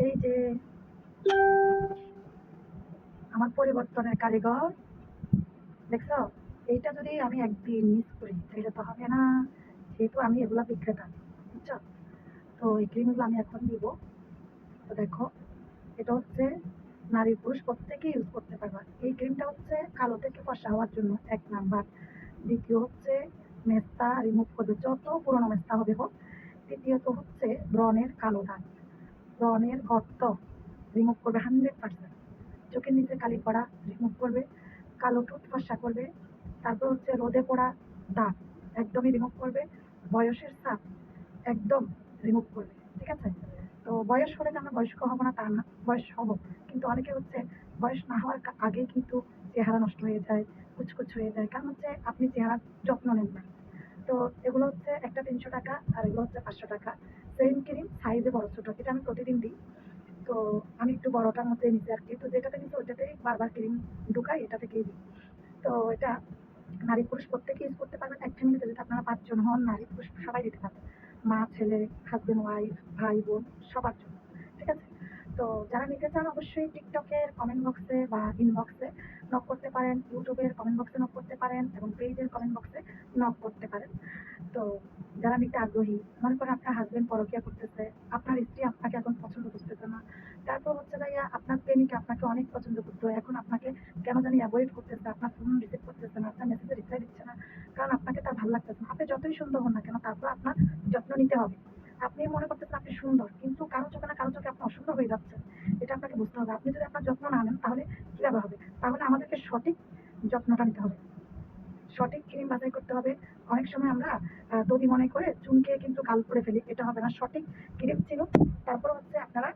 এই যে আমার পরিবর্তনের কারিগর, দেখছো? এইটা যদি আমি একদিন মিস করি তাহলে তো হবে না, যেহেতু আমি এগুলা বিক্রেতা, বুঝছো? তো এই ক্রিমগুলো আমি এখন দিব। তো দেখো, এটা হচ্ছে নারী পুরুষ প্রত্যেকেই ইউজ করতে পারবে। এই ক্রিমটা হচ্ছে কালো থেকে ফর্সা হওয়ার জন্য 1 নাম্বার। দ্বিতীয় হচ্ছে মেস্তা রিমুভ করবে, যত পুরোনো মেস্তা হবে হোক। তৃতীয়ত হচ্ছে ব্রণের কালো দাগ, ব্রণের গর্ত রিমুভ করবে 100%। চোখের নিচে কালি পড়া রিমুভ করবে, কালো ঠোঁট ফর্সা করবে। তারপর হচ্ছে রোদে পড়া দাগ একদমই রিমুভ করবে, বয়সের ছাপ একদম রিমুভ করবে। ঠিক আছে? তো বয়স হলে যে আমরা বয়স্ক হবো না তা না, বয়স হবো, কিন্তু অনেকে হচ্ছে বয়স না হওয়ার আগেই কিন্তু চেহারা নষ্ট হয়ে যায়, কুচকুচ হয়ে যায়, কারণ হচ্ছে আপনি চেহারার যত্ন নেন না। তো এগুলো হচ্ছে একটা 300 টাকা, আর এগুলো হচ্ছে 500 টাকা। সেম ক্রিম, সাইজে বড় ছোট, এটা আমি প্রতিদিন দিই। তো আমি একটু বড়টার মধ্যে নিচ্ছি আর কি, তো যেটাতে নিচ্ছি ওইটাতেই বারবার ক্রিম ঢুকাই, এটা থেকেই দিই। তো এটা নারী পুরুষ প্রত্যেকে ইউজ করতে পারবেন। এক ফ্যামিলিতে যদি আপনারা 5 জন হন, নারী পুরুষ সবাই দিতে পারবেন, মা ছেলে, হাজবেন্ড ওয়াইফ, ভাই বোন, সবার জন্য। ঠিক আছে? তো যারা নিতে চান অবশ্যই টিকটকের কমেন্ট বক্সে বা ইনবক্সে নক করতে পারেন, ইউটিউবের কমেন্ট বক্সে নক করতে পারেন, এবং পেজের কমেন্ট বক্সে নক করতে পারেন। তো যারা নিতে আগ্রহী, মনে করেন আপনার হাজবেন্ড পরকিয়া করতেছে, আপনার স্ত্রী আপনাকে এখন পছন্দ করতেছে না, তারপর হচ্ছে ভাইয়া আপনার প্রেমিক আপনাকে অনেক পছন্দ করতো, এখন আপনাকে কেন জানি অ্যাভয়েড করতেছে, আপনার ফোন রিসিভ করতেছে না, আপনার মেসেজে রিপ্লাই দিচ্ছে না, কারণ আপনাকে তার ভালো লাগতেছে না। আপনি যতই সুন্দর হন না কেন, তারপর আপনার যত্ন নিতে হবে। আপনি মনে করতেছেন আপনি সুন্দর, কিন্তু কারো চোখে না কারো চোখে আপনি অসুন্দর হয়ে যাচ্ছেন, এটা আপনাকে বুঝতে হবে। আপনি যদি আপনার যত্ন না নেন তাহলে কিভাবে হবে? তাহলে আমাদেরকে সঠিক যত্নটা নিতে হবে, সঠিক ক্রিম বাছাই করতে হবে। অনেক সময় আমরা তৈরি মনে করে চুনকে কিন্তু গাল করে ফেলি, এটা হবে না। সঠিক ক্রিম ছিল, তারপর হচ্ছে আপনারা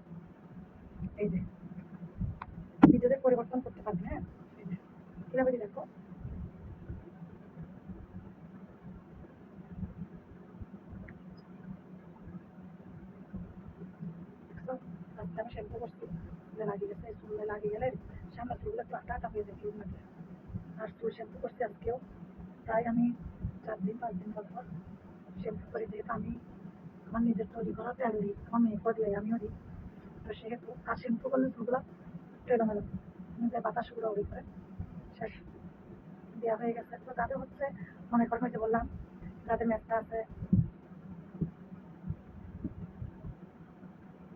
এই যে নিজেদের পরিবর্তন করতে পারবেন। হ্যাঁ, এই যে কিভাবে দেখো, দেখছো? আজকে আমি শ্যাম্পু করছি, চুলে লাগিয়ে গেছে, চুলে লাগিয়ে গেলে সামনে চুলগুলো একটু আটা আটা হয়ে যায় ক্রিম লাগলে। আর চুল শ্যাম্পু করছি আজকেও, তাই আমি 4 দিন 5 দিন পর পর শ্যাম্পু করি, যেহেতু আমি আমার নিজের তৈরি করা তেল দিই, আমার মেয়েকেও দিই, আমিও দিই। তো সেহেতু আর শ্যাম্পু করলে চুলগুলো এলোমেলো, বাতাস গুলো উড়ে করে শেষ দেওয়া হয়ে গেছে। তো তাদের হচ্ছে মনে করেন ওই যে বললাম, যাদের মেস্তা আছে,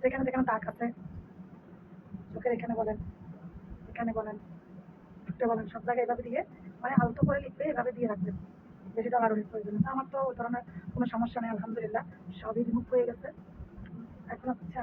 যেখানে যেখানে দাগ আছে, চোখের এখানে বলেন, এখানে বলেন, ঠুটে বলেন, সব জায়গায় এভাবে দিয়ে, মানে আলতো করে লিখবে, এভাবে দিয়ে রাখবেন, বেশি ডলারের প্রয়োজন নেই। আমার তো ওই ধরনের কোনো সমস্যা নেই, আলহামদুলিল্লাহ, সবই রিমুভ হয়ে গেছে। এখন হচ্ছে আমি